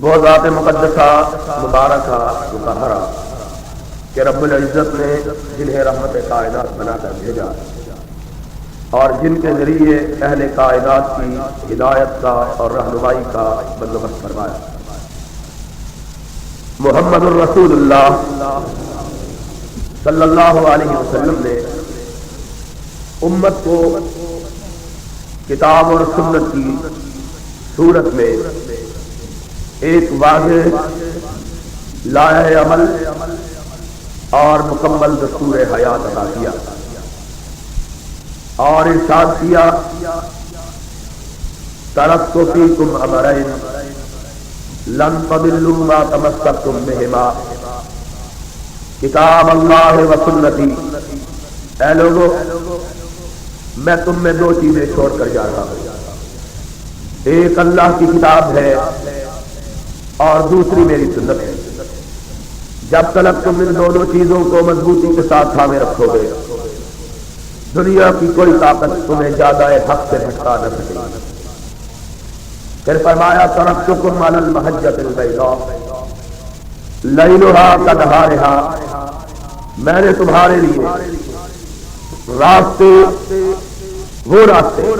وہ ذات مقدسہ مبارکہ مطہرہ کہ رب العزت نے جنہیں رحمت کائنات بنا کر بھیجا اور جن کے ذریعے اہل کائنات کی ہدایت کا اور رہنمائی کا بندوبست فرمایا۔ محمد الرسول اللہ صلی اللہ علیہ وسلم نے امت کو کتاب اور سنت کی صورت میں ایک واضح لائحہ عمل اور مکمل دستور حیات عطا کیا اور ارشاد کیا ترکت فیکم امرین لن تضلوا ما تمسکتم بہما کتاب اللہ و سنتی۔ اے لوگو، میں تم میں دو چیزیں چھوڑ کر جا رہا ہوں، ایک اللہ کی کتاب ہے اور دوسری میری سنت ہے۔ جب تک تم ان دونوں چیزوں کو مضبوطی کے ساتھ تھامے رکھو گے، دنیا کی کوئی طاقت تمہیں زیادہ حق سے بھٹکا نہ سکے گی۔ پھر فرمایا ترکتکم علی المحجۃ البیضاء لیلھا کنہارھا، میں نے تمہارے لیے راستے، وہ راستے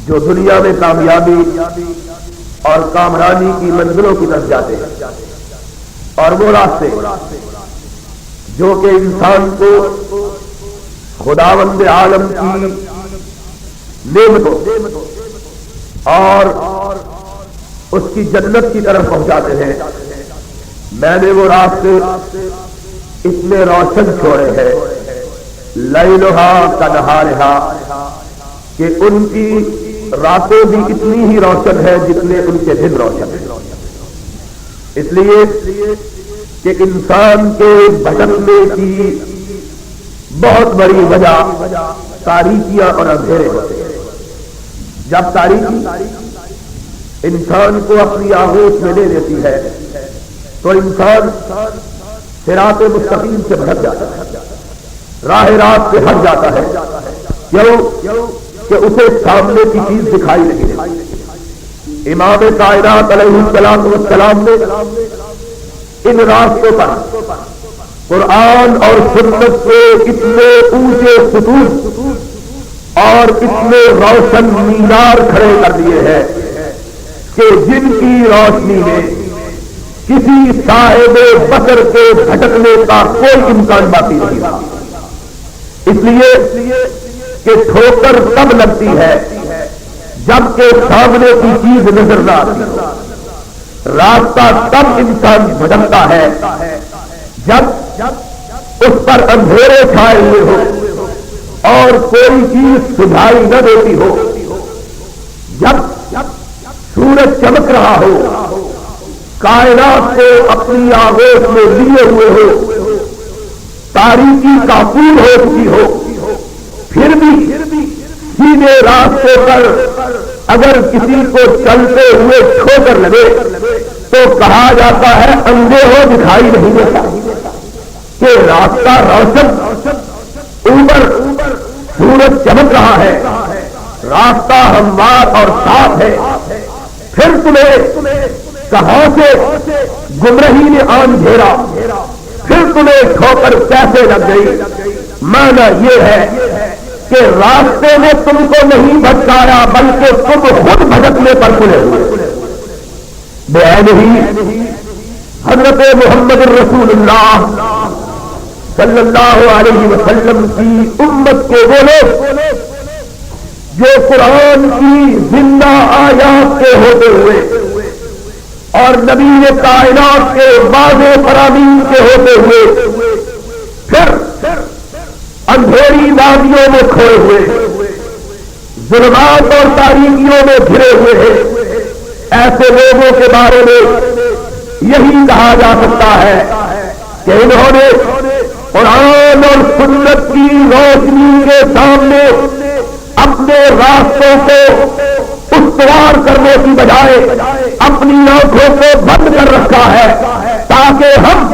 جو دنیا میں کامیابی اور کامرانی کی منزلوں کی طرف جاتے ہیں، اور وہ راستے جو کہ انسان کو خداوند عالم کی نعمتوں اور اس کی جنت کی طرف پہنچاتے ہیں، میں نے وہ راستے اتنے روشن چھوڑے ہیں لیلھا کنہارھا کہ ان کی راتیں بھی اتنی ہی روشن ہے جتنے ان کے دن روشن ہیں۔ اس لیے کہ انسان کے بھٹکنے کی بہت بڑی وجہ تاریکیاں اور اندھیرے ہوتے ہیں۔ جب تاریکی انسان کو اپنی آغوش میں لے لیتی ہے تو انسان صراط مستقیم سے بھٹک جاتا ہے، راہ راست سے ہٹ جاتا ہے، کیوں کہ اسے سامنے کی چیز دکھائی نہیں دیتی۔ امام کائنات علیہ السلام نے ان راستوں پر قرآن اور سنت کے اتنے اونچے ستون اور اتنے روشن مینار کھڑے کر دیے ہیں کہ جن کی روشنی میں کسی صاحب بصر کے بھٹکنے کا کوئی امکان باقی نہیں رہا۔ اس لیے کہ ٹھوکر تب لگتی ہے جبکہ سامنے کی چیز نظر نہ آتی، راستہ تب انسان بھٹکتا ہے جب اس پر اندھیرے چھائے ہوئے ہو اور کوئی چیز سجھائی نہ دیتی ہو، جب سورج چمک رہا ہو، کائنات کو اپنی آغوش میں لیے ہوئے ہو، تاریکی کافور ہو چکی ہو، پھر بھی سیدھے راستے پر اگر کسی کو چلتے ہوئے ٹھوکر لگے تو کہا جاتا ہے اندھے ہو دکھائی نہیں دیتا، کہ راستہ روشن، اوپر سورج چمک رہا ہے، راستہ ہموار اور صاف ہے، پھر تمہیں کہاں سے گمراہی نے آن گھیرا، پھر تمہیں ٹھوکر کیسے لگ گئی؟ معنی یہ ہے کہ راستے نے تم کو نہیں بھٹکایا بلکہ تم خود بھٹکنے پر تلے ہوئے۔ بعینہ حضرت محمد الرسول اللہ صلی اللہ علیہ وسلم کی امت کے وہ لوگ جو قرآن کی زندہ آیات کے ہوتے ہوئے اور نبی کائنات کے واضح فرامین کے ہوتے ہوئے پھر اندھیری وادیوں میں کھوئے ہوئے، ظلمات اور تاریکیوں میں گھرے ہوئے ہیں، ایسے لوگوں کے بارے میں یہی کہا جا سکتا ہے کہ انہوں نے قرآن اور سنت کی روشنی کے سامنے اپنے راستوں کو استوار کرنے کی بجائے اپنی آنکھوں کو بند کر رکھا ہے تاکہ ہم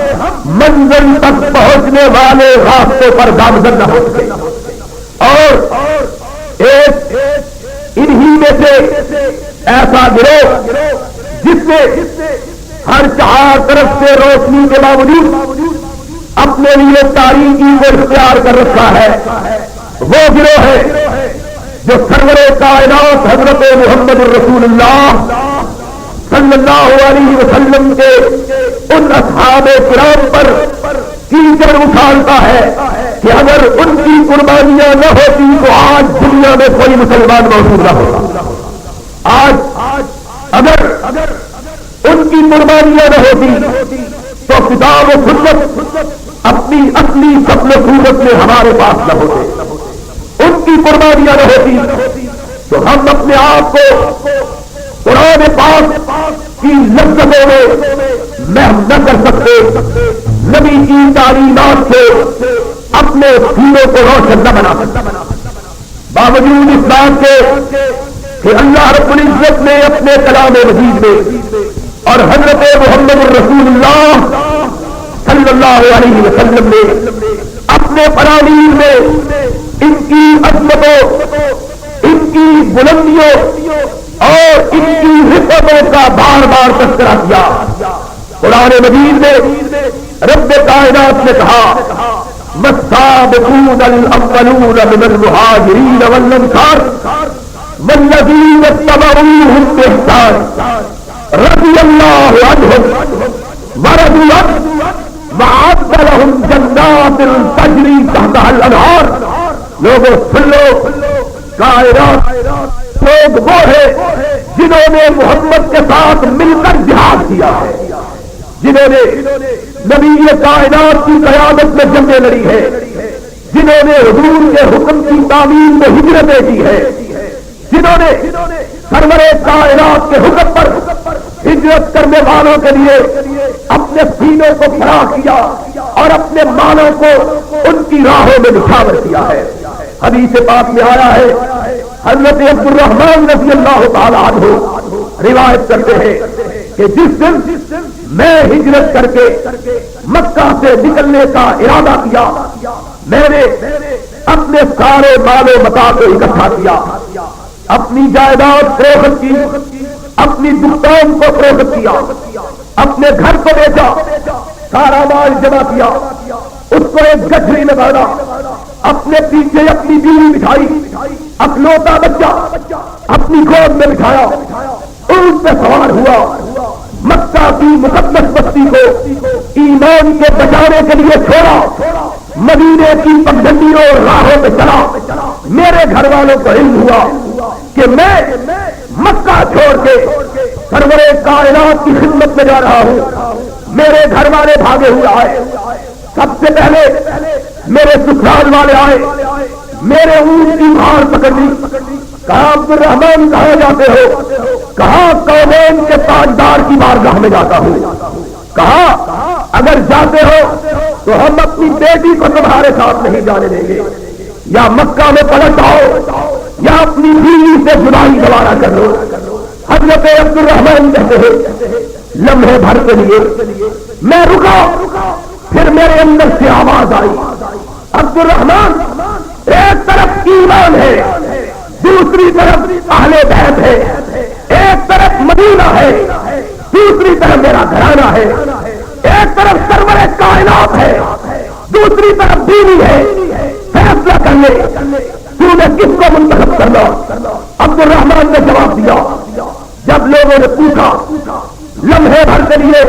منزل تک پہنچنے والے راستے پر گامزن نہ ہو سکے۔ اور ایک انہی میں سے ایسا گروہ جس نے ہر چار طرف سے روشنی کے باوجود اپنے لیے تاریکی کو اختیار کر رکھا ہے، وہ گروہ ہے جو سرور کائنات حضرت محمد الرسول اللہ صلی اللہ علیہ وسلم کے ان اصحاب کرام پر کیچڑ اچھالتا ہے کہ اگر ان کی قربانیاں نہ ہوتی تو آج دنیا میں کوئی مسلمان موجود نہ ہوتا۔ آج اگر ان کی قربانیاں نہ ہوتی تو کتاب و سنت اپنی اصلی شکل و صورت میں ہمارے پاس نہ ہوتے، ان کی قربانیاں نہ ہوتی تو ہم اپنے آپ کو قرآن پاک کی لذتوں میں محو نہ کر سکتے، نبی کی تعلیمات سے اپنے سینوں کو روشن نہ بنا سکتے۔ باوجود اس بات کے کہ اللہ رب العزت نے اپنے کلام مجید میں اور حضرت محمد الرسول اللہ صلی اللہ علیہ وسلم نے اپنے فرامین میں ان کی عظمتوں، ان کی بلندیوں اور ان کی رفتوں کا بار بار تذکرہ کیا۔ قرآن مجید میں رب کائنات نے کہا والسابقون الاولون من المہاجرین والانصار والذین اتبعوهم بإحسان رضی اللہ عنہم ورضوا عنہ وأعد لهم جنات تجری تحتها الانہار۔ لوگوں سن لو، کائنات لوگ وہ ہیں جنہوں نے محمد کے ساتھ مل کر جہاد کیا ہے، جنہوں نے نبی کائنات کی قیادت میں جنگیں لڑی ہے، جنہوں نے حضور کے حکم کی تعمیل میں ہجرتیں کی ہے، جنہوں نے سرور کائنات کے حکم پر ہجرت کرنے والوں کے لیے اپنے سینوں کو فراخ کیا اور اپنے مالوں کو ان کی راہوں میں نچھاور کیا ہے۔ حدیث پاک میں آیا ہے، حضرت عبد الرحمن رضی اللہ تعالی عنہ روایت کرتے ہیں کہ جس دن میں ہجرت کر کے مکہ سے نکلنے کا ارادہ کیا، میں نے اپنے سارے مال و متاع کو اکٹھا کیا، اپنی جائیداد فروخت کی، اپنی دکان کو فروخت کیا، اپنے گھر کو بیچا، سارا مال جمع کیا، اس کو ایک گٹھری میں ڈالا، اپنے پیچھے اپنی بیوی بٹھائی، اکلوتا بچہ اپنی گود میں بٹھایا، اونٹ پہ سوار ہوا، مکہ کی مقدس بستی کو ایمان کے بچانے کے لیے چھوڑا، مدینے کی پگڈنڈیوں اور راہوں پہ چلا۔ میرے گھر والوں کو علم ہوا کہ میں مکہ چھوڑ کے سرور کائنات کی خدمت میں جا رہا ہوں۔ میرے گھر والے بھاگے ہوئے آئے، سب سے پہلے میرے سسرال والے آئے، میرے اونٹ کی مہار پکڑ لی، کہا عبد الرحمن کہاں جاتے ہو؟ کہا قومین کے تاجدار کی بارگاہ میں جاتا ہوں۔ کہا اگر جاتے ہو تو ہم اپنی بیٹی کو تمہارے ساتھ نہیں جانے دیں گے، یا مکہ میں پلٹ آؤ یا اپنی بیوی سے جدائی دوبارہ کر لو۔ حضرت عبد الرحمن کہتے ہیں لمحے بھر کے لیے میں رکا، پھر میرے اندر سے آواز آئی، عبد الرحمن ایک طرف ایمان ہے، دوسری طرف اہل بیت ہے، ایک طرف مدینہ ہے، دوسری طرف میرا گھرانہ ہے، ایک طرف سرور کائنات ہے، دوسری طرف بیوی ہے، فیصلہ کر لے تو نے کس کو منتخب کرنا؟ عبد الرحمن نے جواب دیا، جب لوگوں نے پوچھا لمحے بھر کے لیے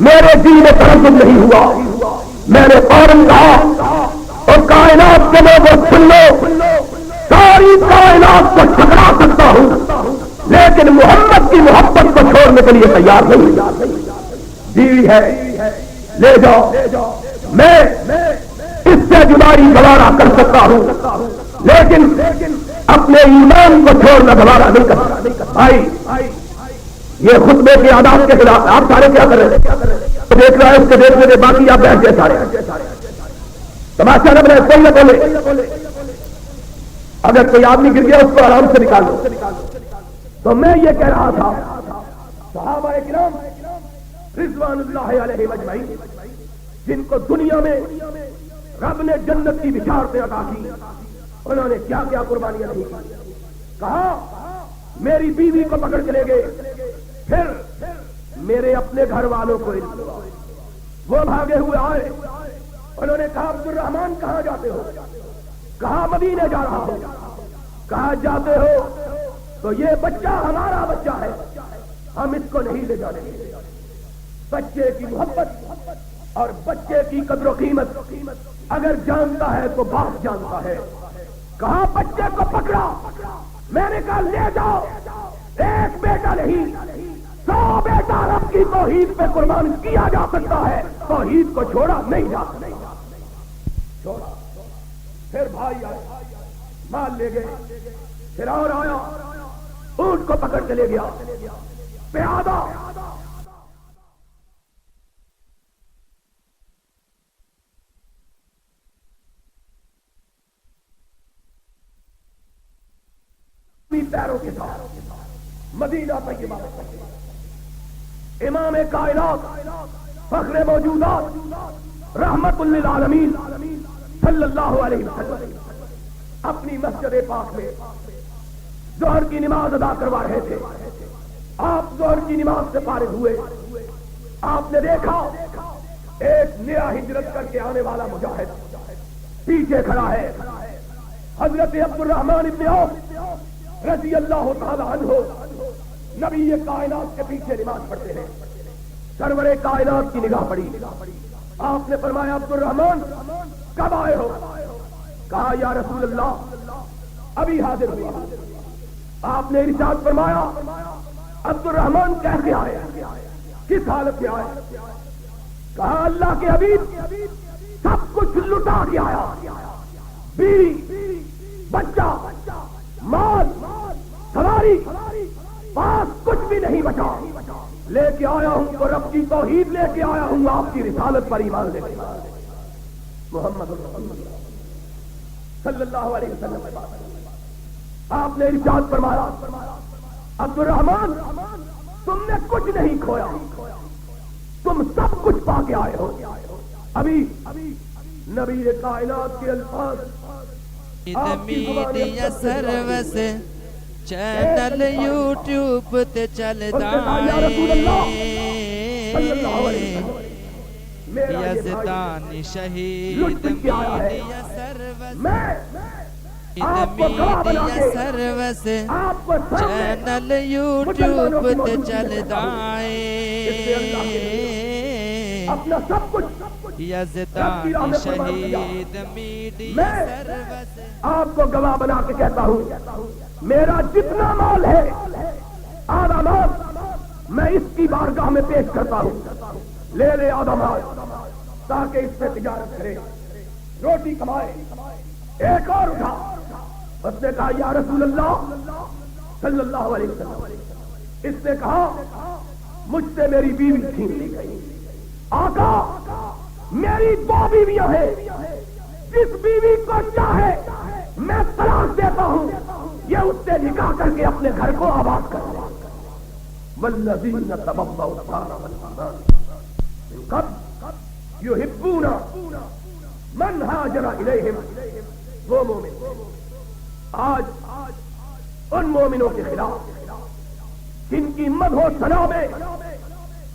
میرے دل میں تردد نہیں ہوا، میں نے فوراً کہا اور کائنات کے لوگوں سن لو، ساری کائنات کو ٹھکرا سکتا ہوں لیکن محمد کی محبت کو چھوڑنے کے لیے تیار نہیں۔ بیوی ہے لے جاؤ، میں اس سے جدائی گوارا کر سکتا ہوں لیکن اپنے ایمان کو چھوڑنا گوارا نہیں کر سکتا۔ بھائی یہ خطبے کے آداب کے خلاف آپ سارے کیا کر رہے ہیں؟ دیکھ رہا ہے، اس کے دیکھنے کے باقی آپ بیٹھ گئے سارے، تماشا نہ بنائے، کوئی نہ بولے۔ اگر کوئی آدمی گر گیا اس کو آرام سے نکالو۔ تو میں یہ کہہ رہا تھا صحابہ کرام رضوان اللہ علیہ اجمعین جن کو دنیا میں رب نے جنت کی بشارتیں عطا کی، انہوں نے کیا کیا قربانیاں نہیں کی۔ کہا میری بیوی کو پکڑ کے لے گئے، پھر میرے اپنے گھر والوں کو علم ہوا، وہ بھاگے ہوئے آئے، انہوں نے کہا عبد الرحمن کہاں جاتے ہو؟ کہا مدینے جا رہا ہو۔ کہا جاتے ہو تو یہ بچہ ہمارا بچہ ہے، ہم اس کو نہیں لے جانے دیں گے۔ بچے کی محبت اور بچے کی قدر و قیمت اگر جانتا ہے تو باپ جانتا ہے۔ کہا بچے کو پکڑا، میں نے کہا لے جاؤ، ایک بیٹا نہیں 100 بیٹا رب کی توحید پہ قربان کیا جا سکتا ہے، توحید کو چھوڑا نہیں جا سکتا۔ چھوڑا، پھر بھائی آئے، مال لے گئے، پھر اور آیا، اونٹ کو پکڑ کے لے گیا، پیادہ پیروں کے ساتھ مدینہ طیبہ میں پہنچے۔ امام کائنات فخر موجودات رحمت للعالمین صلی اللہ علیہ وسلم اپنی مسجد پاک میں ظہر کی نماز ادا کروا رہے تھے۔ آپ ظہر کی نماز سے فارغ ہوئے، آپ نے دیکھا ایک نیا ہجرت کر کے آنے والا مجاہد پیچھے کھڑا ہے۔ حضرت عبد الرحمن ابن عوف رضی اللہ تعالی عنہ نبی کائنات کے پیچھے نماز پڑھتے ہیں۔ سرور کائنات کی نگاہ پڑی، آپ نے فرمایا عبد الرحمن کب آئے ہو؟ کہا یا رسول اللہ ابھی حاضر ہوا۔ آپ نے ارشاد فرمایا عبد الرحمن کیسے آئے، کس حالت میں آئے؟ کہا اللہ کے حبیب سب کچھ لٹا کے آیا، بیوی بچہ مال سواری، پاس کچھ بھی نہیں بچا، لے کے آیا ہوں تو رب کی توحید لے کے آیا ہوں، آپ کی رسالت پر ایمان لے کے محمد صلی اللہ علیہ وسلم۔ آپ نے ارشاد فرمایا عبد الرحمن تم نے کچھ نہیں کھویا، تم سب کچھ پا کے آئے ہو۔ ابھی نبی کائنات کے الفاظ میڈیا سروس چینل یوٹیوب تے چلدا اے یزدانی شہید media service media service channel YouTube تے چلدا اے اپنا سب کچھ یزدانی شہید میڈیا سروس۔ آپ کو گواہ بنا کے کہتا ہوں میرا جتنا مال ہے آدھا مال میں اس کی بارگاہ میں پیش کرتا ہوں، لے لے آدھا مال تاکہ اس پہ تجارت کرے، روٹی کمائے۔ ایک اور اٹھا، اس نے کہا یا رسول اللہ صلی اللہ علیہ وسلم، اس نے کہا مجھ سے میری بیوی چھین لی گئی۔ آقا میری 2 بیویاں ہیں، جس بیوی کو چاہے میں طلاق دیتا ہوں، یہ اس سے نکاح کر کے اپنے گھر کو آباد کر لے۔ والذین تبوأوا الدار والایمان من قبل یحبون من ہاجر الیہم، وہ مومن آج ان مومنوں کے خلاف جن کی مدح و ثنا میں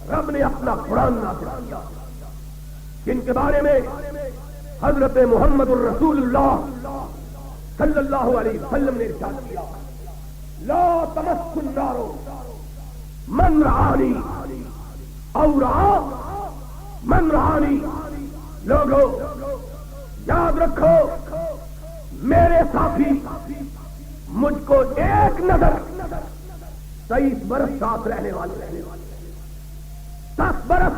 رب نے اپنا قرآن نازل کیا، جن کے بارے میں حضرت محمد الرسول اللہ صلی اللہ علیہ وسلم نے ارشاد کیا لا تمس النار من رعانی او رعا من رعانی۔ لوگوں یاد رکھو میرے ساتھی مجھ کو ایک نظر 23 برس ساتھ رہنے والے، 10 برس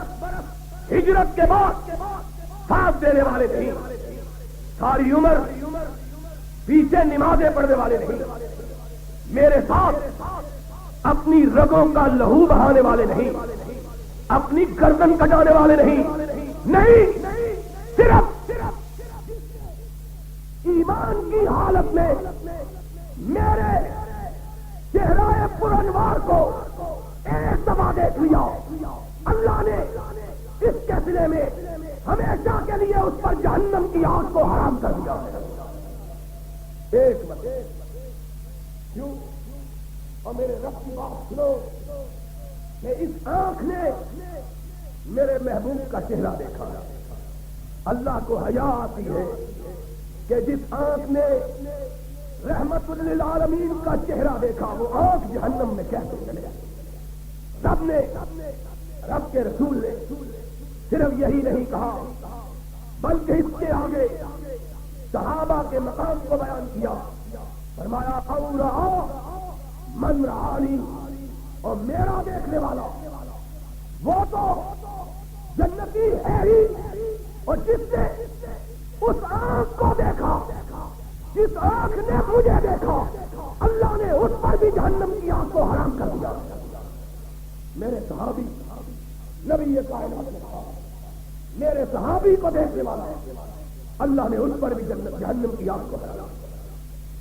ہجرت کے بعد ساتھ دینے والے نہیں، ساری عمر پیچھے نمازیں پڑھنے والے نہیں، میرے ساتھ اپنی رگوں کا لہو بہانے والے نہیں، اپنی گردن کٹانے والے نہیں، صرف ایمان کی حالت میں میرے چہرہ پرانوار کو ایک دفعہ دیکھ لیا، اللہ نے اس کے سلے میں ہمیشہ کے لیے اس پر جہنم کی آگ کو حرام کر دیا۔ ایک مرتبہ کیوں؟ اور میرے رب کی بات سنو، کہ اس آنکھ نے میرے محبوب کا چہرہ دیکھا. اللہ کو حیا آتی ہے کہ جس آنکھ نے رحمت للعالمین کا چہرہ دیکھا وہ آنکھ جہنم میں کیسے چلے. رب نے رب کے رسول نے صرف یہی نہیں کہا بلکہ اس کے آگے صحابہ کے مقام کو بیان کیا. فرمایا اور من رعانی، اور میرا دیکھنے والا وہ تو جنتی ہے ہی، اور جس نے اس آنکھ کو دیکھا، جس آنکھ نے مجھے دیکھا، اللہ نے اس پر بھی جہنم کی آنکھ کو حرام کر دیا. میرے صحابی نبی یہ کائنات نے کہا میرے صحابی کو دیکھنے والا اللہ نے اس پر بھی جہنم کی آنکھ کو حرام.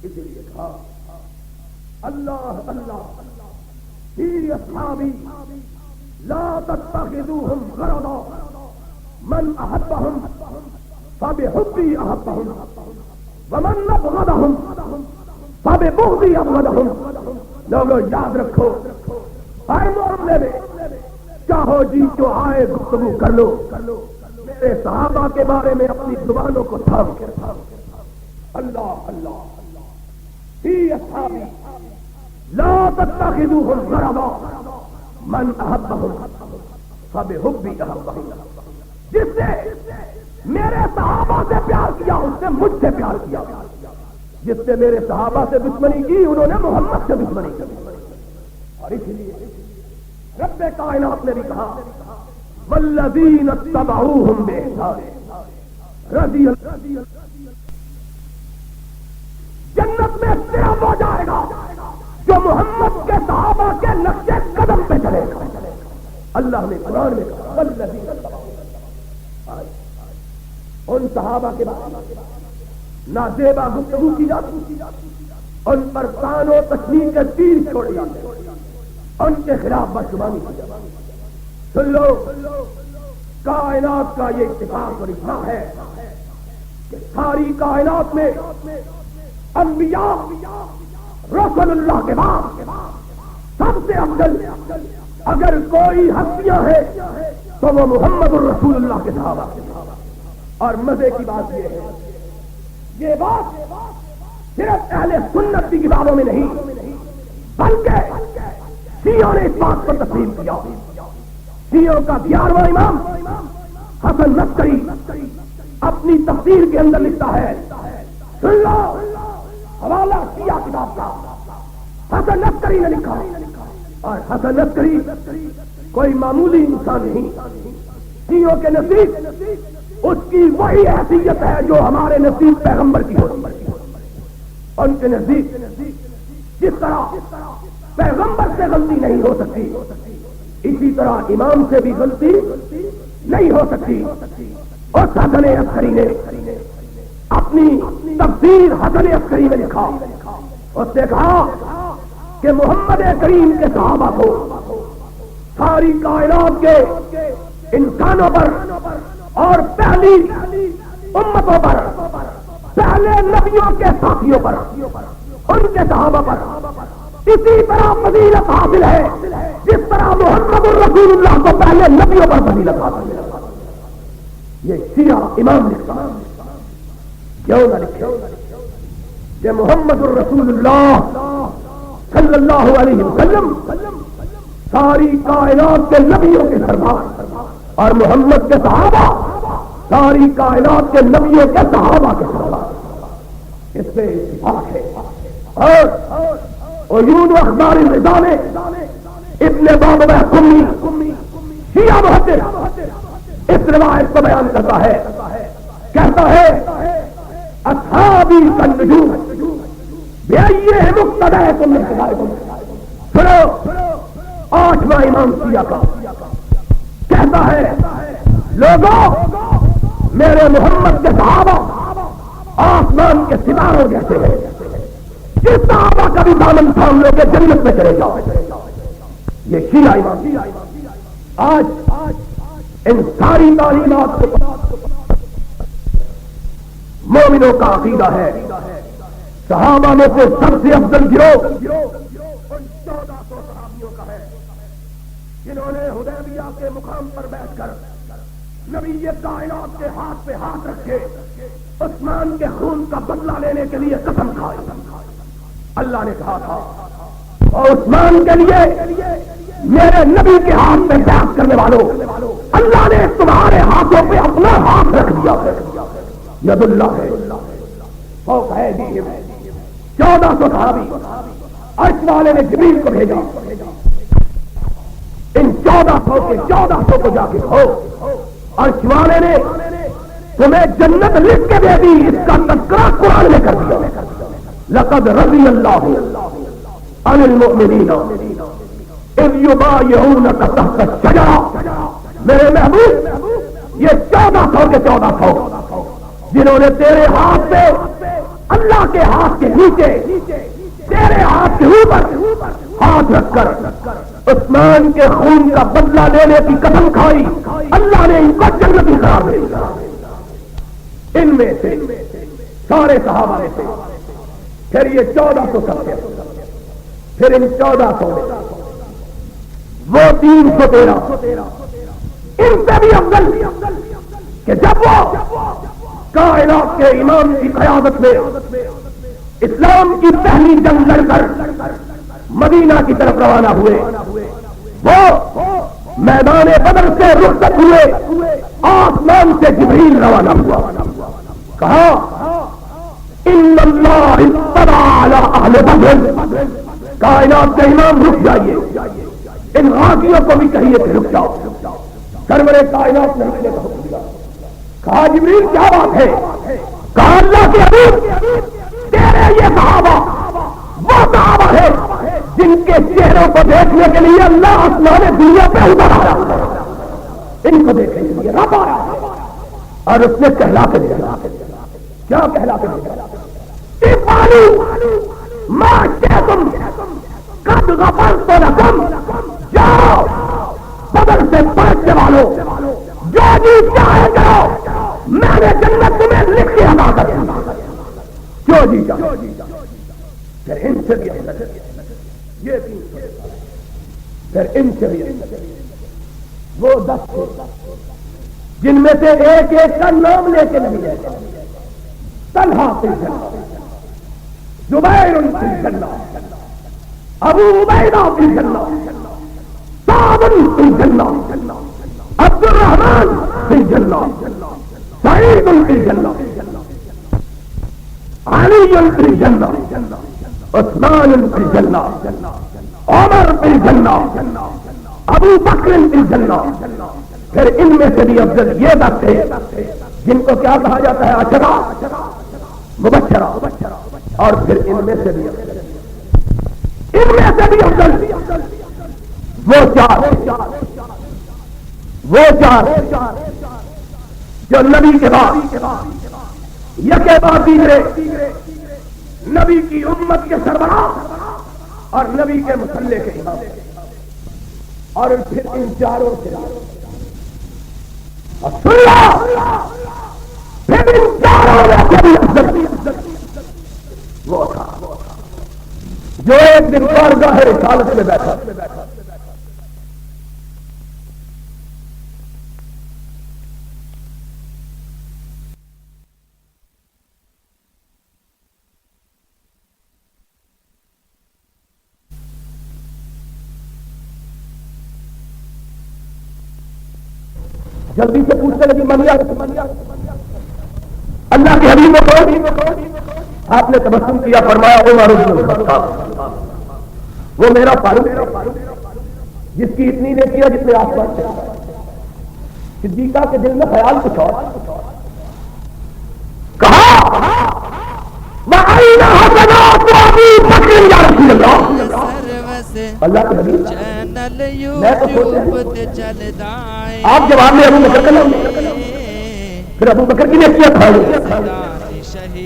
اسی لیے کہا اللہ اللہ فی اصحابی لا تتخذوهم غرضا من احبهم فبحبی احبهم ومن ابغضهم فببغضی ابغضهم. لوگوں یاد رکھو، آئے معاملے میں چاہو جی جو آئے گفتگو کر لو، میرے صحابہ کے بارے میں اپنی زبانوں کو تھام کے اللہ اللہ فی اصحابی لا تتخذوهم غرضا من احبهم فبحبی احبهم. جس نے میرے صحابہ سے پیار کیا اس نے مجھ سے پیار کیا. جس نے میرے صحابہ سے دشمنی کی انہوں نے محمد سے دشمنی کی. اور اس لیے رب کائنات نے بھی کہا والذین اتبعوہم بإحسان رضی اللہ. جنت میں صرف ہو جائے گا جو محمد کے صحابہ کے نقش قدم پہ چلے گا. اللہ نے قرآن میں کہا والذین اتبعوہم. ان صحابہ کے بارے میں نازیبا گفتگو کی جاتی، ان پر کان و تشمیل کے تیر چھوڑے جاتے، ان کے خلاف بدشمانی کی جاتی. سن لو، کائنات کا یہ اتفاق اور اجماع ہے کہ ساری کائنات میں انبیاء رسول اللہ کے بعد سب سے افضل اگر کوئی ہستیاں ہیں تو وہ محمد الرسول اللہ کے صحابہ. اور مزے کی بات یہ ہے، یہ بات صرف اہل سنت کی کتابوں میں نہیں بلکہ شیعوں نے اس بات کو تسلیم کیا. شیعوں کا 11واں امام حسن نصری اپنی تفسیر کے اندر لکھتا ہے، سن لو حوالہ شیعہ کتاب کا، حسن نصری نے لکھا. اور حسن نصری کوئی معمولی انسان نہیں. شیعوں کے نزدیک اس کی وہی حیثیت ہے جو ہمارے نزدیک پیغمبر کی ہوتی. ان کے نزدیک جس طرح پیغمبر سے غلطی نہیں ہو سکتی اسی طرح امام سے بھی غلطی نہیں ہو سکتی. اور حسن عسکری نے اپنی تفسیر حسن عسکری میں لکھا، اس نے کہا کہ محمد کریم کے صحابہ کو ساری کائنات کے انسانوں پر اور پہلی امتوں پر، پہلے نبیوں کے ساتھیوں پر، ان کے صحابہ پر اسی طرح فضیلت حاصل ہے جس طرح محمد الرسول اللہ کو پہلے نبیوں پر فضیلت حاصل ہے. یہ شیعہ امام لکھتا کیوں نہ لکھے کہ محمد الرسول اللہ صلی اللہ علیہ وسلم ساری کائنات کے نبیوں کے سردار اور محمد کے صحابہ ساری کائنات کے نبیوں کے صحابہ کے سردار. اس سے اتفاق ہے. اور عیون و اخبار الرضا میں ابن بابا قمی شیعہ محدث اس روایت کو بیان کرتا ہے، کہتا ہے اصحابی کالنجوم بأیہم اقتدیتم من اقتدائکم. سنو، 8واں امام شیعہ کا کہتا ہے لوگوں میرے محمد کے صحابہ آسمان کے ستاروں جیسے ہیں، جس صحابہ کا بھی دامن تھام لو کے جنت میں چلے جاؤ. یہ شیعہ امام آج ان ساری تعلیمات کو مومنوں کا عقیدہ ہے. صحابہ میں سے سب سے افضل گروہ 1400 صحابیوں کا ہے جنہوں نے حدیبیہ کے مقام پر بیٹھ کر نبی کائنات کے ہاتھ پہ ہاتھ رکھے عثمان کے خون کا بدلہ لینے کے لیے قسم کھائی. اللہ نے کہا تھا اور عثمان کے لیے میرے نبی کے ہاتھ میں بیعت کرنے والوں اللہ نے تمہارے ہاتھوں پہ اپنا ہاتھ رکھ دیا ہے. ید اللہ ہے فوق ایدیہم 1400 صحابی عرش والے نے جبریل کو بھیجا ان 1400 کے 1400 کو جا کے کہو عرش والے نے تمہیں جنت لکھ کے دے دی. اس کا تذکرہ قرآن نے کر دیا. لقد رضی اللہ عن المؤمنین اذ یبایعونک تحت الشجرہ. میرے محبوب یہ 1400 کے 1400 جنہوں نے تیرے ہاتھ پہ اللہ کے ہاتھ کے نیچے تیرے ہاتھ کے اوپر ہاتھ رکھ کر عثمان کے خون کا بدلہ لینے کی قسم کھائی. اللہ نے ان کو جنتی قرار دے دیا. ان میں سے سارے صحابہ میں سے پھر یہ 1400 سب تھے. پھر ان 1400 میں وہ 313 ان سے بھی افضل کہ جب وہ کائنات کے امام کی قیادت میں اسلام کی پہلی جنگ لڑ کر مدینہ کی طرف روانہ ہوئے وہ میدان بدر سے رخصت ہوئے. آسمان سے جبریل روانہ ہوا. کہا ان اللہ اطلع علی اہل بدر. کائنات کے امام رک جائیے. ان غازیوں کو بھی کہیے کہ رک جاؤ. سرور کائنات نے رکنے کا حکم دیا. کہا جبریل کیا بات ہے؟ کہا اللہ کے حبیب تیرے یہ صحابہ وہ صحابہ ہے جن کے چہروں کو دیکھنے کے لیے اللہ آسمان دنیا پہ اتر آیا. ان کو دیکھنے کے لیے رب آیا اور اس نے کہلا کے دیا. کیا کہلا کے دیا؟ ماں تم قد غفرت لکم. جاؤ بدر سے پلٹنے والوں جو جی چاہے کرو میں نے جنت تمہیں لکھ کے ادا کر دوں. جو جی چاہے. پھر ان سے بھی یہ پھر ان سے بھی وہ 10 جن میں سے ایک ایک کا نام لے کے نہیں ہے. طلحہ فی الجنہ، زبیر فی الجنہ، ابو عبیدہ فی الجنہ، سعد فی الجنہ، عبد الرحمن فی الجنہ، سعید فی الجنہ، علی فی الجنہ، عثمان فی الجنہ، عمر فی الجنہ، ابو بکر فی الجنہ. پھر ان میں سے بھی افضل یہ 10 تھے جن کو کیا کہا جاتا ہے؟ عشرہ مبشرہ. اور پھر ان میں سے بھی افضل وہ چار جو نبی کے بعد یکے بعد دیگرے نبی کی امت کے سربراہ اور نبی کے مسلح کے امام. اور پھر ان چاروں سے پھر ان چاروں وہ تھا جو ایک دن بارگاہ رسالت میں بیٹھا. جلدی سے پوچھنے لگی منیا اللہ کے حبیب کو. آپ نے تبسم کیا، فرمایا عمر بن الخطاب وہ میرا فاروق جس کی اتنی نے کیا جس نے آسمان سے. صدیقہ کے دل میں خیال کچھ اور. کہا اللہ کے حبیب میں تو سوچا آپ جواب میں ابو بکر کا پھر ابو بکر کی نصیحت ہے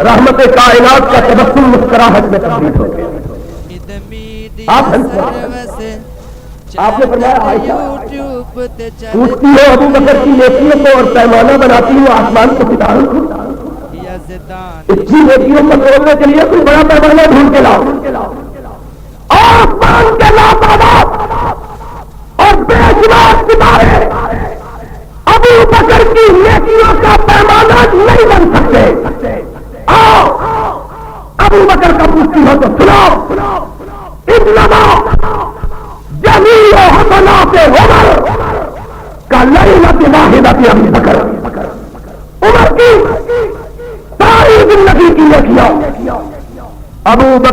رحمت کائنات کا تبسم مسکراہٹ میں تبدیل ہو گیا. آپ نے فرمایا عائشہ پوچھتی ہو ابو بکر کی نیکیوں کو اور پیمانہ بناتی ہوں آسمان کو ستاروں کو. اس کی نیکیوں کو توڑنے کے لیے کوئی بڑا پیمانہ ڈھونڈ کے لاؤ. آسمان کے لاتعداد اور بے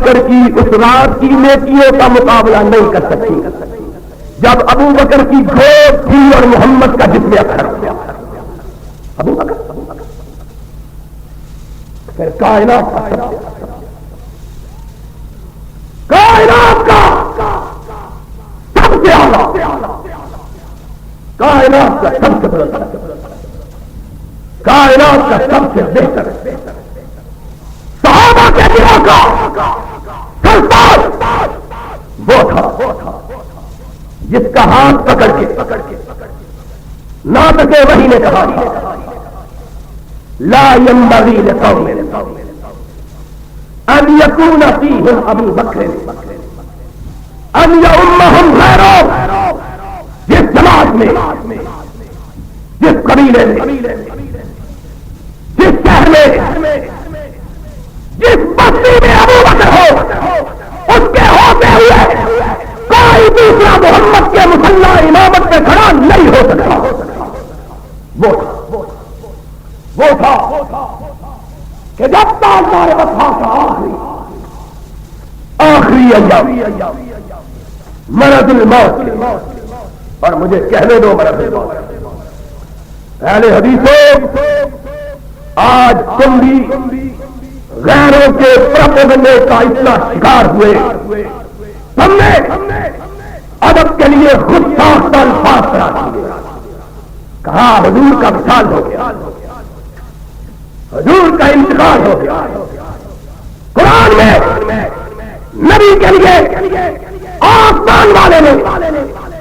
بکر کی اس رات کی نیکیوں کا مقابلہ نہیں کر سکتی جب ابو بکر کی گود تھی اور محمد کا جسم اکھر ہو. ابو بکر پھر کائنات کا سب سے اعلیٰ، کائنات کا سب سے بڑا، کائنات کا سب سے بہتر صحابہ کے دلوں کا سرتاج وہ تھا جس کا ہاتھ پکڑ کے ناطق وحی نے کہا لا ينبغي لقوم ان يكون فيهم ابو بکر ان يؤمهم غيره. جس جماعت میں، جس قبیلے میں، جس شہر میں، جس بستی میں ابو بکر ہو، اس کے ہوتے ہوئے کوئی دوسرا محمد کے مسلح امامت پہ کھڑا نہیں ہو سکتا. وہ تھا کہ جب تاجدار وفا کا آخری ایام مرض الموت، اور مجھے کہنے دو مرض الموت. اہل حدیثوں، آج تم بھی غیروں کے پروپیگنڈے کا اتنا شکار ہوئے، ہم نے ادب کے لیے خود ساختہ الفاظ کرا دیے. کہا حضور کا وصال ہو گیا، حضور کا انتقال ہو گیا. قرآن میں نبی کے لیے آسمان والے نے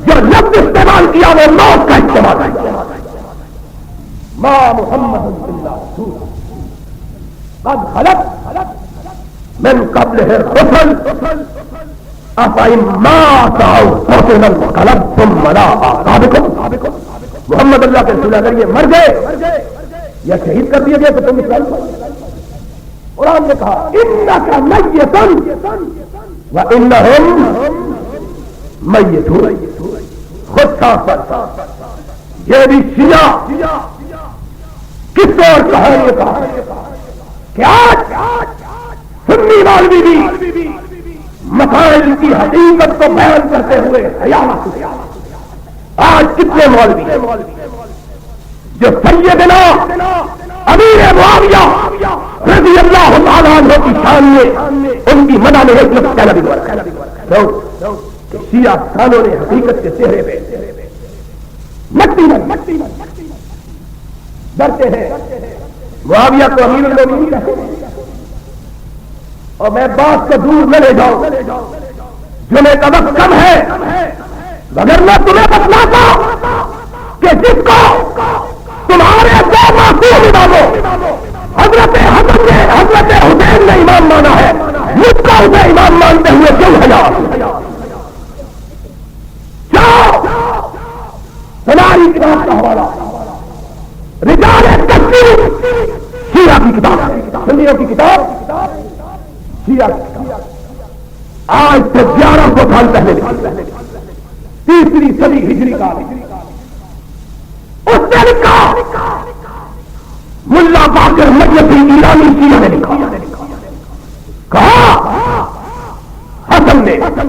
جو لفظ استعمال کیا وہ موت کا استعمال کیا. ما محمد الا رسول قد خلت من قبلہ الرسل افإن مات أو قتل انقلبتم على أعقابكم. محمد اللہ کے رسول اگر یہ مر گئے یا شہید کر دیے گئے تو تم اسلام. قرآن نے کہا انک میت وانہم میتون. خود صاف یہ بھی شیعہ کس اور کہا یہ کہا کہ آج سنی مولوی بھی مسائل کی حقیقت کو بیان کرتے ہوئے حیات. آج کتنے مولوی جو سیدنا امیر معاویہ رضی اللہ تعالیٰ عنہ کی شان میں ان کی مدح میں ایک لفظ کہنا بھی گوارا کہ شیعہ خانوں نے حقیقت کے چہرے پہ مٹی ڈرتے ہیں. معاویہ کو امیر المومنین کہتے ہیں. اور میں بات کو دور نہ لے جاؤں، جمعے کا وقت کم ہے، مگر میں تمہیں بتلاتا کہ جس کو تمہارے دو معصوم اماموں حضرت حسن نے، حضرت حسین نے امام مانا ہے، مجھ کو اسے امام مانتے ہوئے کیوں حیا؟ جاؤ ہماری کتاب کا حوالہ رجال تفسیر شیعہ کی کتاب، سنیوں کی کتاب، آج سے 1100 سال پہلے تیسری صدی ہجری کا اس نے لکھا، ملا باقر مجلسی ایرانی شیعہ نے لکھا، کہا حسن نے سن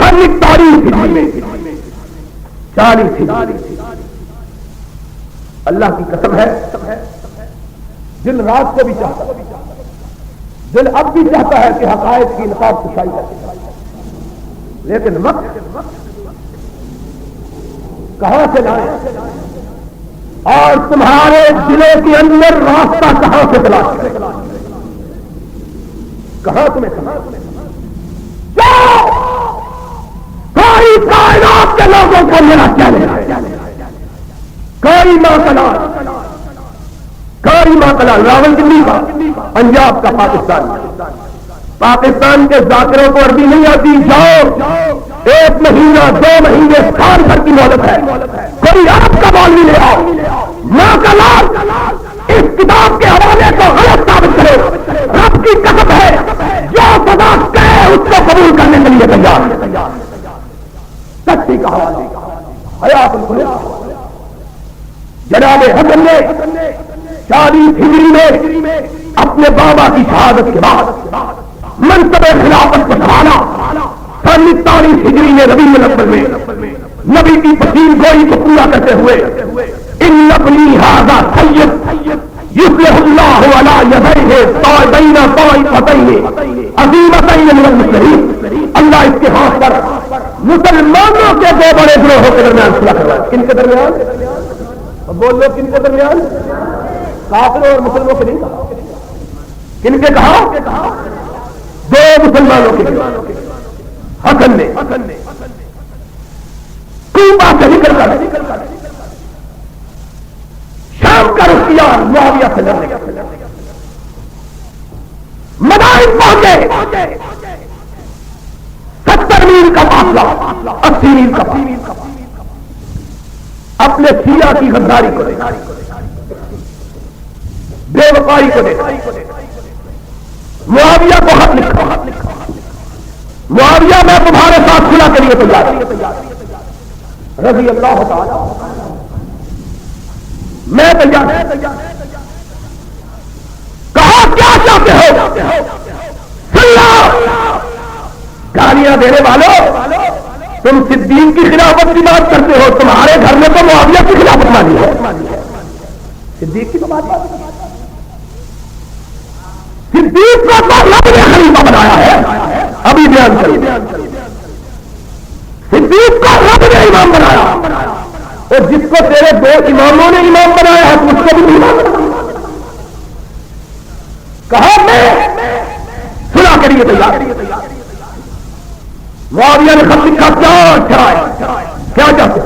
41 ہجری میں 40 ہجری. اللہ کی قسم ہے دل رات کو بھی چاہتا ہے، دل اب بھی چاہتا ہے کہ حقائق کی نقاب کشائی کرے، لیکن وقت کہاں سے لائیں اور تمہارے دلوں کے اندر راستہ کہاں سے تلاش کرے؟ کہاں تمہیں کوئی کائنات کے لوگوں کو میرا چیلنج ہے، کوئی ماں کلال راول دلی کا، پنجاب کا، پاکستان کے ذاکروں کو عربی نہیں آتی، جاؤ 1 مہینہ 2 مہینے سال بھر کی مہلت ہے، کوئی عرب کا مولوی لے آؤ، ماں کلال اس کتاب کے حوالے کو غلط ثابت کرے، رب کی قسم ہے جو سزا کہے اس کو قبول کرنے کے لیے تیار ہے. سچی کا حوالہ حیات القلوب جناب حسن نے 40 ہجری میں اپنے بابا کی شہادت کے بعد منصب خلافت کو سنبھالا 43 ہجری میں ربیع الاول میں نبی کی پسین گوئی کو پورا کرتے ہوئے ان ابنی ھذا سید یصلح اللہ علی یدیہ طائبین طائفتین عظیمتین من المسلمین، اللہ اس کے ہاتھ پر مسلمانوں کے دو بڑے گروہوں کے درمیان صلح کروایا۔ کن کے درمیان؟ بول لو کن کے درمیان؟ کافروں اور مسلمانوں کے نہیں کہا، کن کے کہا؟ دو مسلمانوں کے۔ حسن نے کوفہ سے نکل کر شام کا رخ کیا، معاویہ سے لڑنے کا، مدائن پہنچے 70 میل کا فاصلہ، 80 میل کا فاصلہ، اپنے سیاہ کی غداری کو دیکھا، بے وفائی کو دیکھا، معاویہ کو خط لکھا، معاویہ میں تمہارے ساتھ صلح کے لیے تیار ہوں، رضی اللہ تعالی میں تیار، کہا کیا چاہتے ہو؟ گالیاں دینے والوں، تم صدیق کی خلافت کی بات کرتے ہو، تمہارے گھر میں تو معاویہ کی خلافت مانی ہے، صدیق کی تو بات، صدیق کو تو رب نے خلیفہ بنایا ہے، ابھی بیان کرو، صدیق کو رب نے امام بنایا، اور جس کو تیرے دو اماموں نے امام بنایا ہے اس کو بھی امام بنایا، کہا میں صلح کے لیے تیار۔ معاویہ نے خط لکھا، کیا چاہتے؟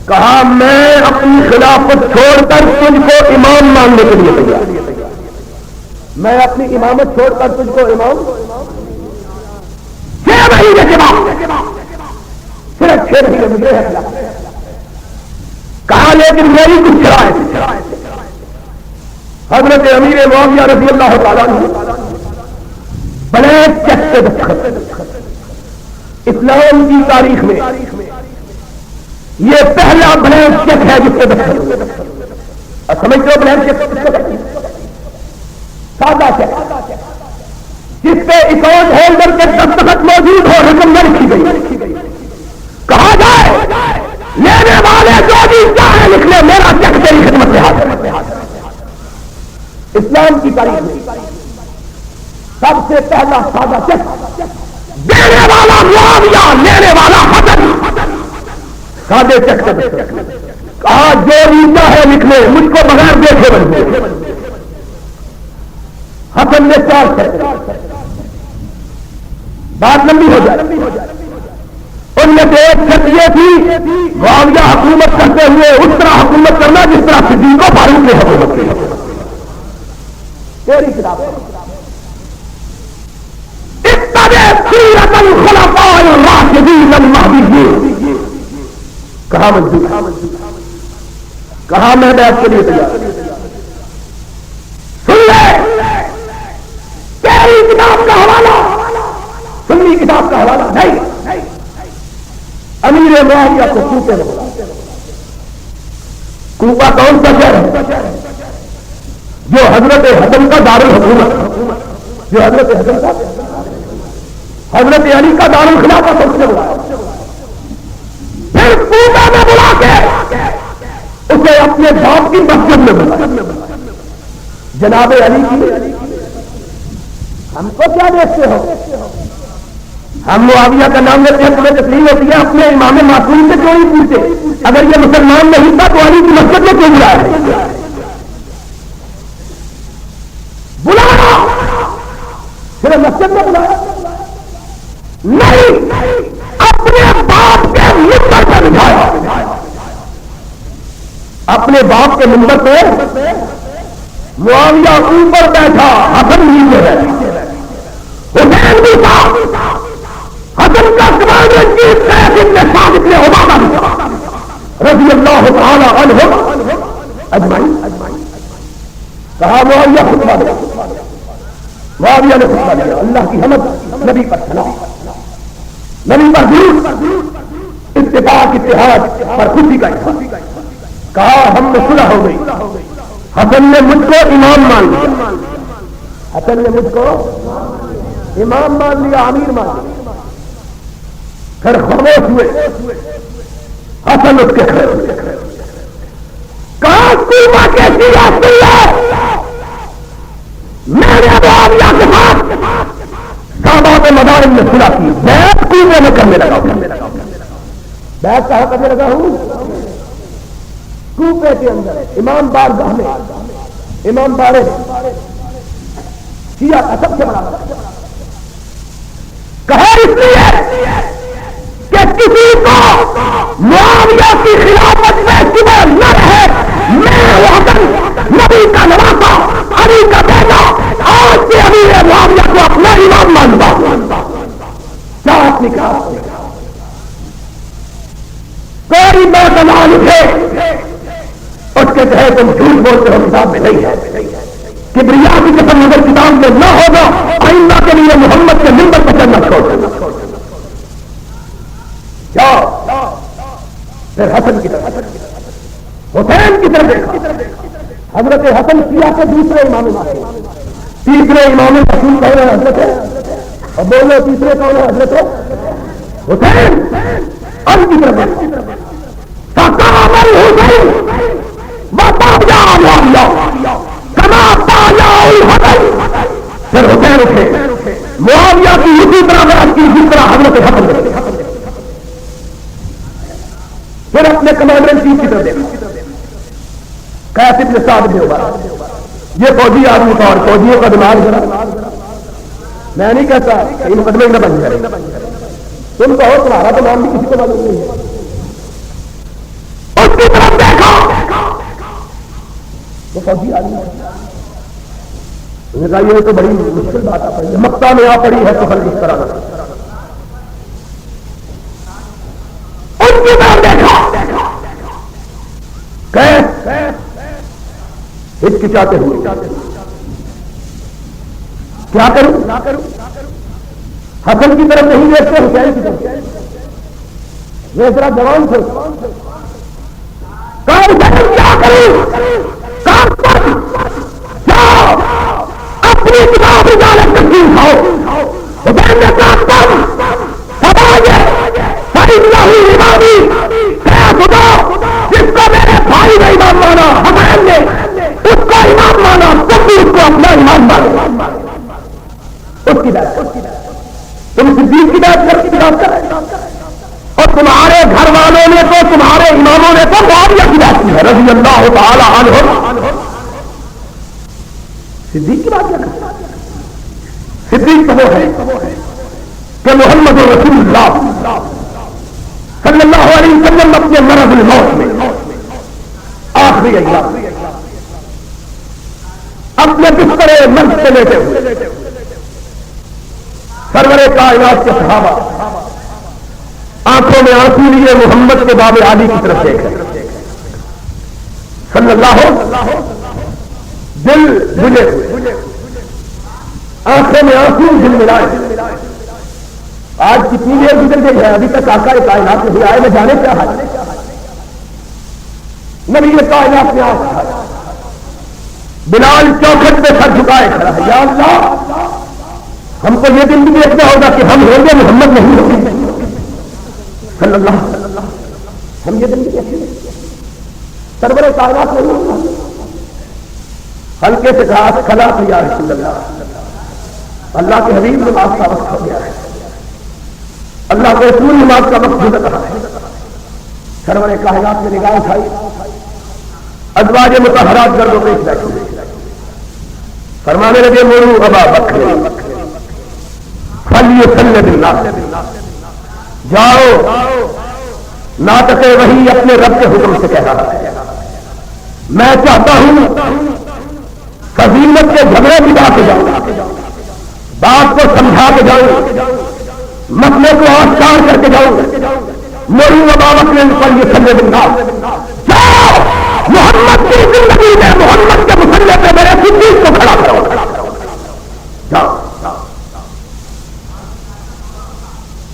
کہا میں اپنی خلافت چھوڑ کر تجھ کو امام ماننے کے لیے تیار، میں اپنی امامت چھوڑ کر تجھ کو امام، 6 مہینے کے بعد، صرف 6 مہینے مجھے ہے خلافت، کہا لیکن میری کچھ شرائط، حضرت امیر معاویہ رضی اللہ تعالیٰ عنہ بلیک چیک سے دستخط، اسلام کی تاریخ میں یہ پہلا بلیک چیک ہے جس سے دستخط، سمجھتے ہو بلیک چیک؟ سادہ چیک جس پہ اکاؤنٹ ہولڈر کے دستخط موجود ہو، رقم نہ لکھی گئی، کہا جائے لینے والے جو بھی چاہے لکھ لے، میرا چیک تیری خدمت میں حاضر۔ اسلام کی تاریخ میں سب سے پہلا سادہ چیک، دینے والا معاویہ، لینے والا حسن، سادے چیک سے کہا جو بھی چاہے لکھ لے، مجھ کو بغیر دیکھے بن۔ حسن نے 4 چیک، بات لمبی ہو جائے، ان میں سے ایک شرط یہ تھی معاویہ حکومت کرتے ہوئے اس طرح حکومت کرنا جس طرح صدیق و فاروق نے حکومت کی، تیری کتاب اتبع سیرت الخلفاء الراشدین المہدیین، کہا منظور، کہا میں بیعت کے لیے تیار، سن لے تیری کتاب کا حوالہ، سنی کتاب کا حوالہ نہیں۔ امیر معاویہ کو کوفے میں بلا، کوفہ کون سا شہر ہے جو حضرت حسن کا دارالحکومت، جو حضرت حسن کا، حضرت علی کا دارالخلافت اس نے بلایا، پھر کوفہ میں بلا کے اسے اپنے باپ کی مسجد میں بلایا، جناب علی کی، ہم کو کیا دیکھتے ہو؟ ہم معاویہ کا نام لیتے ہیں، تمہیں تسلیم ہوتی ہے، اپنے امام معصوم سے کیوں نہیں پوچھتے؟ اگر یہ مسلمان نہیں تھا تو علی کی مسجد میں کیوں بلایا ہے؟ بلایا صرف مسجد میں بلایا نہیں، اپنے باپ کے منبر پر بٹھایا، اپنے باپ کے منبر پہ معاویہ اوپر بیٹھا، حسن نیچے بیٹھا، حسین بھی تھا، حسن کا کمانڈر چیف سیف ابن ثابت نے عبادہ بھی تھا، رضی اللہ تعالی عنہ اجمعین۔ کہا معاویہ خطبہ دیا، معاویہ نے خطبہ دیا، اللہ کی حمد، نبی پر سلام، نبی پر درود، اتفاق اتحاد پر خوشی کا اظہار، کہا ہم میں صلح ہو گئی، حسن نے مجھ کو امام مان لیا، حسن نے مجھ کو امام مان لیا، امیر مان لیا، پھر خاموش ہوئے، حسن اٹھ کے کھڑے ہوئے، کہاں کوفہ کے سیاسی ہے، میں نے معاویہ کے ساتھ سادات مدائن میں صلح کی، بیعت کوفے میں کرنے لگا ہوں، بیعت کہاں کرنے لگا ہوں؟ کوفے کے اندر امام بارگاہ میں، امام بارے شیعہ کا سب سے بڑا کہا اس لیے کہ کسی کو معاویہ کی خلافت میں صبح نہ رہے، میں وطن نبی کا نواسا علی کا بیٹا آج سے امیر معاویہ کو اپنا امام مانتا ہوں، کیا آپ نے کہا؟ کوئی بات نہ لکھے اس کے کہے تم جھوٹ بولتے ہو، کتاب میں نہیں ہے، کبریا کی قسم اگر کتاب میں نہ ہوگا آئندہ کے لیے محمد کے منبر پر چلنا چھوڑ دینا۔ پھر حسن کی طرف، حسین کی طرف دیکھا، حضرت حسن شیعہ کے دوسرے امام ماہر، تیسرے امام رسول کون ہے؟ حضرت ہے، اور بولو تیسرے کون ہے؟ حضرت حسین۔ اب کی طرف دیکھا، فقام الحسین وطابع معاویہ کما طابع الحسن۔ پھر حسین اٹھے، معاویہ کی اسی طرح بیعت کی جس طرح حضرت حسن نے، پھر اپنے کمانڈر ان چیف کی طرف دیکھا، قیس بن سعد بن عبادہ، یہ فوجی آدمی تھا اور فوجیوں کا دماغ ذرا، میں نہیں کہتا کہ مقدمے نہ بن جائے، تم کہو تمہارا تو نام بھی کسی کو معلوم نہیں ہے، اس کی طرف دیکھا، وہ فوجی آدمی انہوں نے کہا یہ تو بڑی مشکل بات آ پڑی ہے، مکہ میں آ پڑی ہے تو حل اس طرح نہ، اس کی طرف دیکھا، ہچکچاتے ہوئے کیا کروں؟ حسن کی طرف نہیں دیکھتے، حسین کی طرف، یہ ذرا جوان تھے، کیا کروں؟ اپنی کتاب اجازت تقسیم کھاؤ، حسین نے کہا تم جس کو میرے بھائی نے امام مانا، حسین نے اس کو امام مانا، تم بھی اس کو اپنا امام مانا، اس کی بات، تم صدیق کی بات کر، اور تمہارے گھر والوں نے تو، تمہارے اماموں نے تو معاویہ کی بات کی ہے رضی اللہ تعالی عنہ، صدیق کی بات کیا؟ صدیق تو وہ ہے کہ محمد رسول اللہ صلی اللہ علیہ وسلم اپنے مرض الموت میں آخری ایام اپنے بستر مرض سے لیٹے ہوئے سرور کائنات کے صحابہ آنکھوں میں آنسو لیے محمد کے باب علی کی طرف دیکھے صلی اللہ، دل بجھے ہوئے، آنکھوں میں آنسو دل ملائے، آج کتنی دیر گزر گئی ہے ابھی تک آقا کائنات نہیں آئے، میں جانے کیا حال، نبی کائنات میں آ، بلال چوکھٹ پہ سر جھکائے کھڑا ہے، یا اللہ ہم کو یہ دن بھی دیکھنا ہوگا کہ ہم ہوں گے محمد نہیں ہوں گے صلی اللہ، ہم یہ دن بھی دیکھیں گے سرور کائنات نہیں ہوگا، ہلکے سے کہا کھلا یا رسول اللہ، اللہ کے حبیب نماز کا وقت ہو گیا ہے، اللہ کے رسول نماز کا وقت گزر رہا ہے، سرور کائنات میں نگاہ اٹھائی، ازواج مطہرات گرد و پیش بیٹھی، فرمانے لگے مرو ابا بکر فلیصلی بالناس، جاؤ ناطق وحی اپنے رب کے حکم سے کہہ رہا ہے، میں چاہتا ہوں فضیلت کے جھگڑے کی بات جاؤں، بات کو سمجھا کے جاؤں، مسئلے کو آسان کر کے جاؤں، مرو ابا بکر فلیصلی بالناس، جاؤ محمد کی زندگی میں محمد کے مسئلے پہ میرے صدیق کو کھڑا کرو، جاؤ۔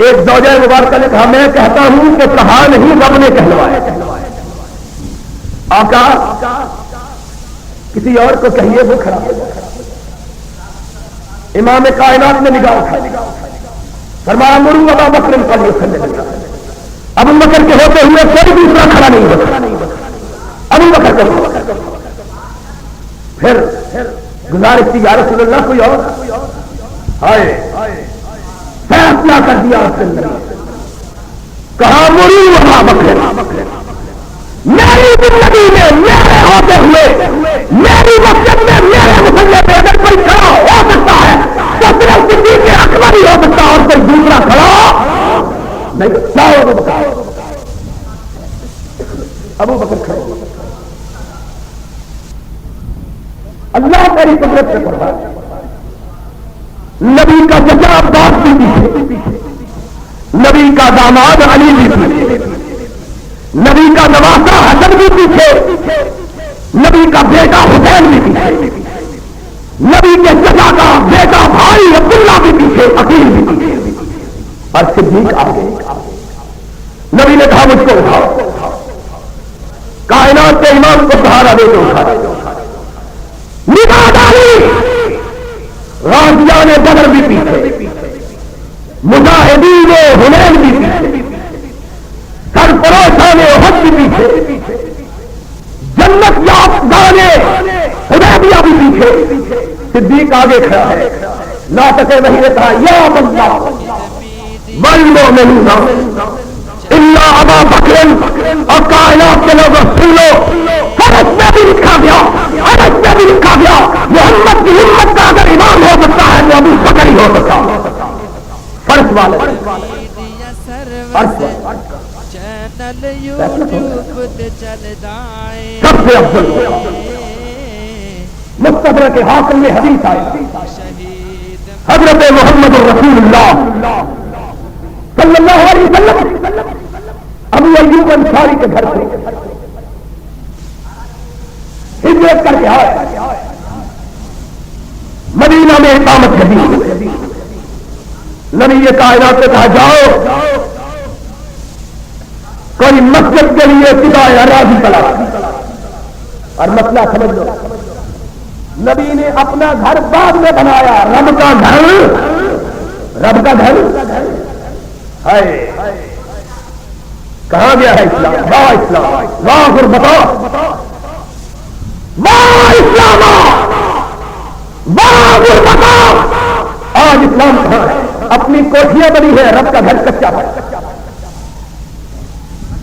ایک زوجہ مبارکہ نے کہا میں کہتا ہوں کہ کہا نہیں رب نے کہلوایا، آقا کسی اور کو کہیے وہ کھڑا، امام کائنات نے نگاہ اٹھائی، فرمایا مروا ابا بکر فلیصلی، ابو بکر کے ہوتے ہوئے کوئی دوسرا کھڑا نہیں ہوتا، ابو بکر کے ہوتے۔ پھر گزارش کی یا رسول اللہ کوئی اور؟ ہائے فیصلہ کر دیا اس نے، کہا مروا ابا بکر، میری زندگی میں میرے ہوتے ہوئے میری مسجد میں میرے مسلے پہ اگر کوئی کھڑا ہو سکتا ہے تو صرف صدیق اکبر ہی ہو سکتا اور کوئی دوسرا کھڑا نہیں۔ جاؤ ابو بکر، ابو بکر کھڑے، اللہ تیری قدرت سے قربان، نبی کا چچا عباس بھی پیچھے، نبی کا داماد علی بھی پیچھے، نبی کا نواسا حسن بھی پیچھے، نبی کا بیٹا حسین بھی پیچھے، نبی کے چچا کا بیٹا بھائی عبداللہ بھی پیچھے، عقیل بھی پیچھے، اور صدیق آگے۔ نبی نے کہا مجھ کو اٹھاؤ، کائنات کے امام کو سہارا دے کے اٹھا، نگاہ ڈالی، غازیان بدر بھی پیچھے، مجاہدین حنین بھی پیچھے، سرفروشان احد بھی پیچھے، جنت یافتگان حدیبیہ بھی پیچھے، صدیق آگے کھڑا ہے۔ ناطق وحی نے کہا یا اللہ والمؤمنون الا ابا بکر، اور کائنات کے لوگ سن لو، فرش میں بھی لکھا گیا، عرش میں بھی لکھا گیا، محمد کی امت کا اگر امام ہو سکتا ہے تو ابو بکر ہی ہو سکتا ہے۔ فرش والے چینل یوٹیوب تے چلدا ہے، سب سے افضل مستدرک حاکم میں حدیث آئی، حضرت محمد رسول اللہ صلی اللہ علیہ وسلم ابو ایوب انصاری کے گھر سے ہجرت کر کے آئے، مدینہ میں اقامت جدید، نبی یہ کائنات سے کہا جاؤ کوئی مسجد کے لیے سوائے اراضی تلاش، اور مسئلہ سمجھ لو، نبی نے اپنا گھر بعد میں بنایا، رب کا گھر ہے۔ کہاں گیا ہے اسلام؟ واہ اسلام، واہ غربت، واہ اسلام، واہ غربت۔ آج اسلام کہاں ہے؟ اپنی کوٹھیاں بنی ہے، رب کا گھر کچا ہے۔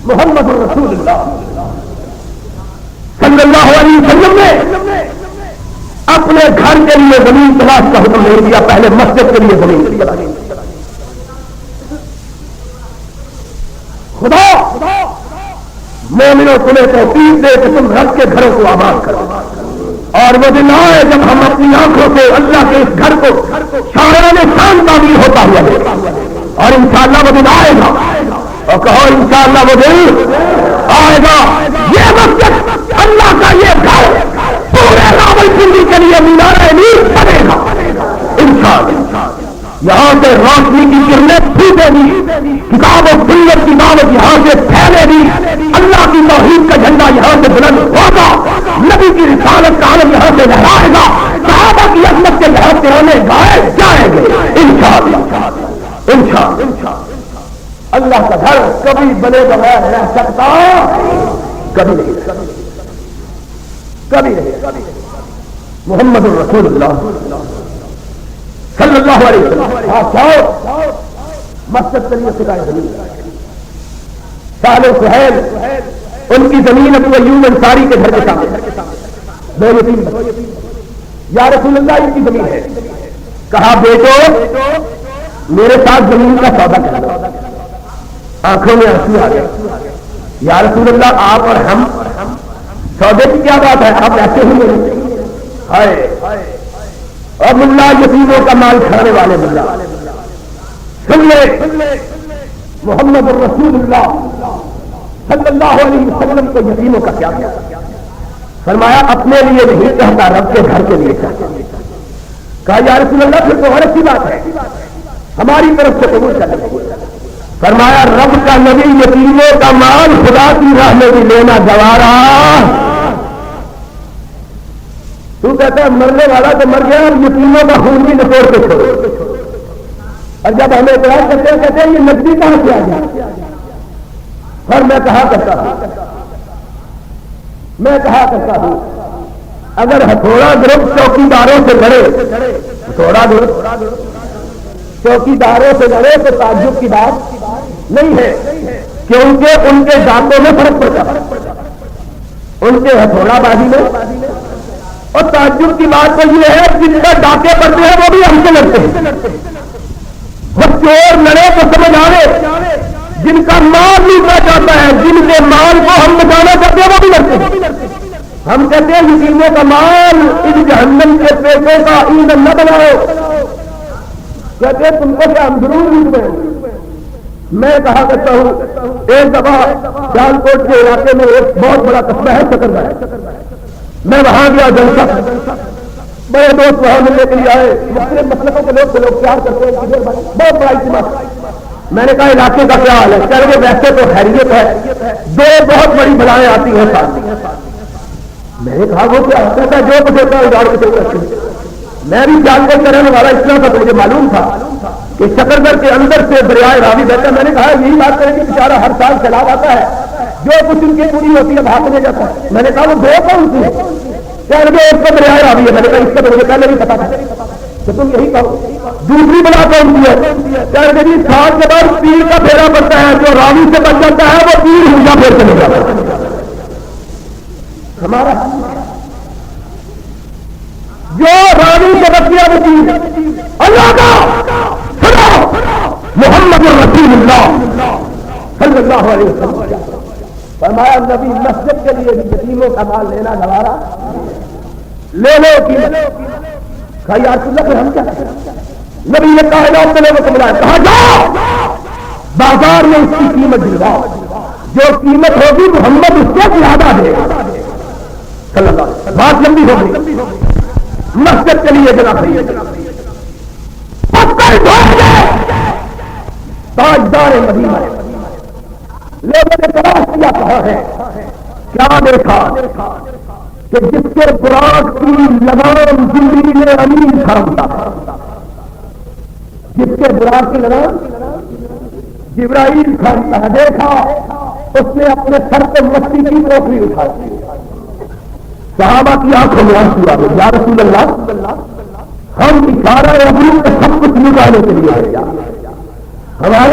محمد رسول اللہ صلی اللہ علیہ وسلم نے اپنے گھر کے لیے زمین تلاش کا حکم نہیں دیا، پہلے مسجد کے لیے زمین تلاش۔ خدا مومنوں تمہیں توفیق دے کہ تم رب کے گھروں کو آباد کرو، اور وہ دن آئے جب ہم اپنی آنکھوں سے اللہ کے اس گھر کو شاعران شان تعمیر ہوتا ہوا دیکھیں، اور انشاءاللہ وہ دن آئے گا، اور کہو انشاءاللہ وہ دن آئے گا۔ یہ مسجد اللہ کا یہ گھر پورے راولپنڈی کے لیے مینار نور بنے گا انشاءاللہ۔ یہاں سے روشنی کی کرنیں پھوٹے گی، کتاب و سنت کی دعوت یہاں سے پھیلے گی، اللہ کی توحید کا جھنڈا یہاں سے بلند ہوگا، نبی کی رسالت کا علم یہاں سے لہرائے گا، صحابہ کی عظمت کے یہاں سے ہونے گائے جائیں گے انشاءاللہ۔ اللہ کا گھر کبھی بنے بغیر رہ سکتا؟ کبھی نہیں، کبھی نہیں۔ محمد رسول اللہ صلی اللہ علیہ وسلم مسجد کے لیے سکھائے زمین، سال و سہیل ان کی زمین ابو ایوب انصاری کے گھر کے سامنے، دو یتیم بچے، یا رسول اللہ ان کی زمین ہے۔ کہا بیٹو میرے ساتھ زمین کا سودا کر دو۔ آنکھوں میں آنسو آ گئے، یا رسول اللہ آپ اور ہم سودے کی کیا بات ہے، آپ ایسے ہی نہیں ہائے، اور ملا یتیموں کا مال کھانے والے ملا، سن لے محمد رسول اللہ صلی اللہ علیہ وسلم کو یتیموں کا کیا کیا؟ فرمایا اپنے لیے نہیں کہتا، رب کے گھر کے لیے کہتا۔ کہا یا رسول اللہ پھر تو اور اچھی بات ہے، ہماری طرف سے قبول کر لیں۔ فرمایا رب کا نبی یتیموں کا مال خدا کی راہ میں بھی لینا گوارا، تو کہتا ہے مرنے والا تو مر گیا، یتیموں کا خون بھی نچوڑ کے چھوڑو. اور جب ہمیں اعتراض کرتے ہیں کہتے ہیں یہ نقدی کہاں سے آ گیا؟ اور میں کہا کرتا ہوں اگر ہتھوڑا گروپ چوکیداروں سے لڑے، ہتھوڑا گروپ چوکیداروں سے لڑے تو تعجب کی بات نہیں ہے، کیونکہ ان کے ڈاکوں میں فرق پڑتا ہے، ان کے ہتھوڑا بازی میں. اور تعجب کی بات تو یہ ہے جن کا ڈاکے پڑتے ہیں وہ بھی ہم سے لڑتے ہیں. وہ چور لڑے تو سمجھ آئے، جن کا مال لوٹا جاتا ہے، جن کے مال کو ہم بچانا چاہتے ہیں وہ بھی لڑتے ہیں. ہم کہتے ہیں یتیموں کا مال اس جہنم کے پیسے کا ایندھن نہ بناؤ. کہتے ہیں تم کو کیا ہم ضرور لوٹ گئے. میں کہا کرتا ہوں ایک دفعہ سیال کوٹ کے علاقے میں ایک بہت بڑا قصبہ ہے سکردر، میں وہاں گیا جلسہ، بڑے دوست وہاں ملنے کے لیے آئے، مختلف مسلکوں کے لوگ پیار کرتے ہیں، بہت بڑا اجتماع. میں نے کہا علاقے کا کیا حال ہے؟ کہہ رہے ویسے تو خیریت ہے، دو بہت بڑی بلائیں آتی ہیں ساتھ. میں نے کہا وہ کیا ہوتا ہے؟ جو کچھ ہوتا ہے اجاڑ کے رکھتے ہیں. میں بھی جان کر کرنے والا اتنا تھا تو مجھے معلوم تھا کہ سکردر کے اندر سے دریائے راوی بہتا ہے. میں نے کہا یہی بات کریں کہ بیچارہ ہر سال سیلاب آتا ہے، جو کچھ ان کی پوری ہوتی ہے بھاگنے جاتا ہے. میں نے کہا وہ دو کون سی ہے؟ کہہ رہے ایک تو دریائے راوی ہے. میں نے کہا اس کا تو مجھے پہلے بھی پتا تھا تو تم یہی کہو. دوسری بلا کون سی ہے؟ کہہ رہے جی سال کے بعد پیر کا پھیرا پڑتا ہے، جو راوی سے بچ جاتا ہے وہ پیر ہوا پھیر چلے جاتا ہے. ہمارا جو راوی سے بچ گیا وہ پیر. اللہ کا محمد رسول اللہ صلی اللہ علیہ وسلم فرمایا نبی مسجد کے لیے یتیموں کا مال لینا گوارا لے لو کی یا رسول اللہ. ہم کیا نبی نے کائنات کے لوگوں کو بلایا، کہا جاؤ بازار میں اس کی قیمت دلواؤ، جو قیمت ہوگی محمد اس سے زیادہ دے صلی اللہ علیہ وسلم. بات لمبی ہو گئی. مسجد کے لیے جگہ خریدے، تاجدار مدینہ. لوگوں نے تلاش کیا کہاں ہے، کیا دیکھا کہ جس کے براق کی لگام زندگی میں امین تھامتا تھا، جس کے براق کی لگام جبرائیل تھامتا ہے. دیکھا اس نے اپنے سر پہ مٹی کی ٹوکری اٹھائی. صحابہ کی آنکھوں میں آنسو آ گئے، یا رسول اللہ ہم 11 ابرو میں سب کچھ نکالنے کے لیے آئے، ہمارے